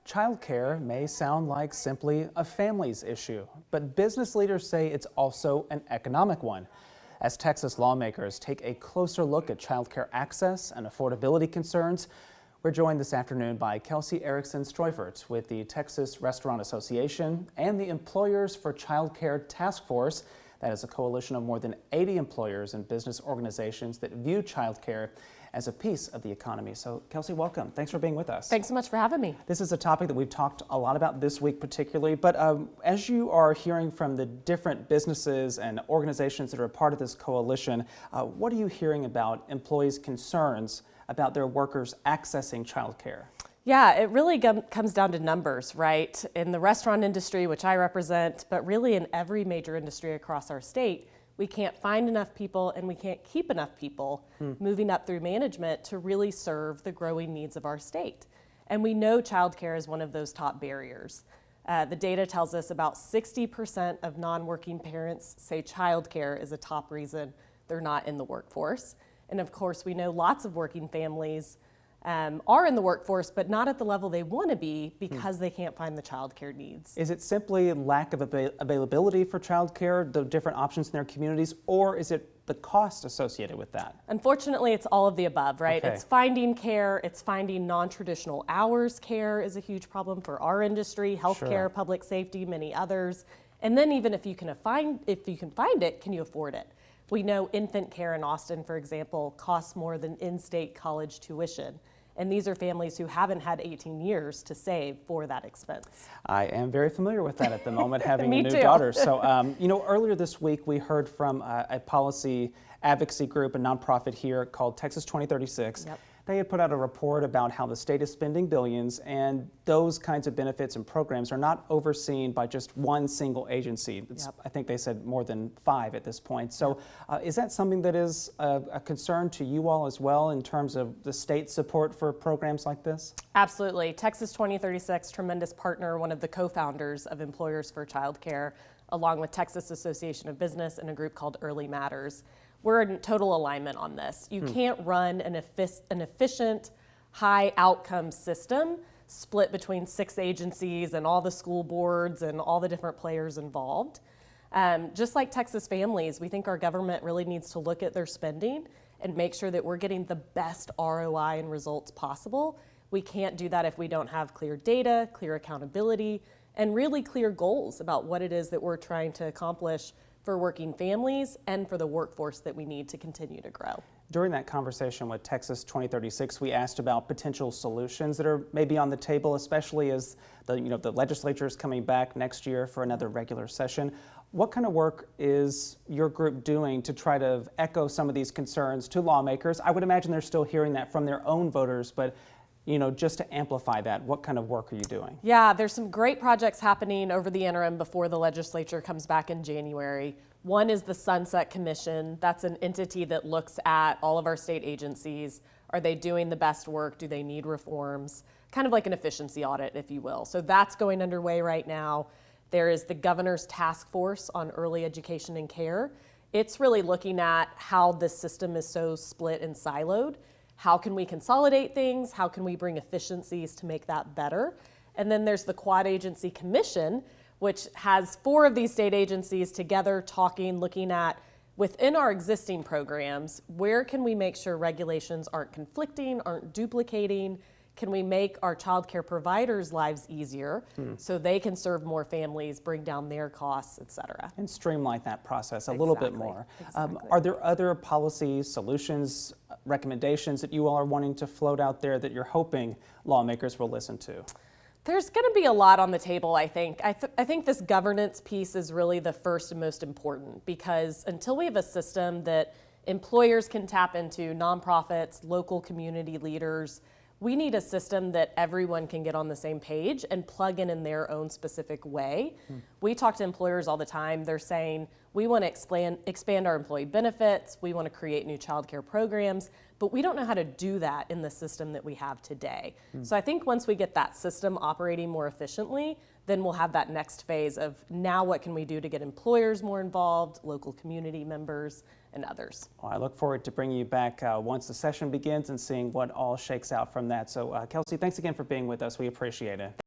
Childcare may sound like simply a family's issue, but business leaders say it's also an economic one. As Texas lawmakers take a closer look at childcare access and affordability concerns, we're joined this afternoon by Kelsey Erickson Streufert with the Texas Restaurant Association and the Employers for Childcare Task Force. That is a coalition of more than 80 employers and business organizations that view childcare as a piece of the economy. So Kelsey, welcome. Thanks for being with us. Thanks so much for having me. This is a topic that we've talked a lot about this week particularly, but as you are hearing from the different businesses and organizations that are a part of this coalition, what are you hearing about employees' concerns about their workers accessing childcare? Yeah, it really comes down to numbers, right? In the restaurant industry, which I represent, but really in every major industry across our state, we can't find enough people and we can't keep enough people moving up through management to really serve the growing needs of our state. And we know childcare is one of those top barriers. The data tells us about 60% of non-working parents say childcare is a top reason they're not in the workforce. And of course, we know lots of working families are in the workforce, but not at the level they want to be because they can't find the childcare needs. Is it simply lack of availability for childcare, the different options in their communities, or is it the cost associated with that? Unfortunately, it's all of the above, right? Okay. It's finding care, it's finding non-traditional hours care is a huge problem for our industry, healthcare, Sure. public safety, many others. And then even if you can find it, can you afford it? We know infant care in Austin, for example, costs more than in-state college tuition. And these are families who haven't had 18 years to save for that expense. I am very familiar with that at the moment, having Me a new too. daughter. So, earlier this week we heard from a policy advocacy group, a nonprofit here called Texas 2036. Yep. They had put out a report about how the state is spending billions, and those kinds of benefits and programs are not overseen by just one single agency. Yep. I think they said more than 5 at this point. So is that something that is a concern to you all as well in terms of the state support for programs like this? Absolutely. Texas 2036, tremendous partner, one of the co-founders of Employers for Childcare, along with Texas Association of Business and a group called Early Matters. We're in total alignment on this. You can't run an efficient, high outcome system split between 6 agencies and all the school boards and all the different players involved. Just like Texas families, we think our government really needs to look at their spending and make sure that we're getting the best ROI and results possible. We can't do that if we don't have clear data, clear accountability, and really clear goals about what it is that we're trying to accomplish for working families and for the workforce that we need to continue to grow. During that conversation with Texas 2036, we asked about potential solutions that are maybe on the table, especially as the legislature is coming back next year for another regular session. What kind of work is your group doing to try to echo some of these concerns to lawmakers? I would imagine they're still hearing that from their own voters, but just to amplify that, what kind of work are you doing? Yeah, there's some great projects happening over the interim before the legislature comes back in January. One is the Sunset Commission. That's an entity that looks at all of our state agencies. Are they doing the best work? Do they need reforms? Kind of like an efficiency audit, if you will. So that's going underway right now. There is the Governor's Task Force on Early Education and Care. It's really looking at how this system is so split and siloed. How can we consolidate things? How can we bring efficiencies to make that better? And then there's the Quad Agency Commission, which has 4 of these state agencies together talking, looking at within our existing programs, where can we make sure regulations aren't conflicting, aren't duplicating? Can we make our child care providers' lives easier so they can serve more families, bring down their costs, et cetera? And streamline that process a little bit more. Exactly. Are there other policy solutions, recommendations that you all are wanting to float out there that you're hoping lawmakers will listen to? There's going to be a lot on the table, I think. I think this governance piece is really the first and most important, because until we have a system that employers can tap into, nonprofits, local community leaders, we need a system that everyone can get on the same page and plug in their own specific way. We talk to employers all the time. They're saying, we want to expand our employee benefits. We want to create new child care programs, but we don't know how to do that in the system that we have today. So I think once we get that system operating more efficiently, then we'll have that next phase of now what can we do to get employers more involved, local community members, and others. Well, I look forward to bringing you back once the session begins and seeing what all shakes out from that. So Kelsey, thanks again for being with us. We appreciate it.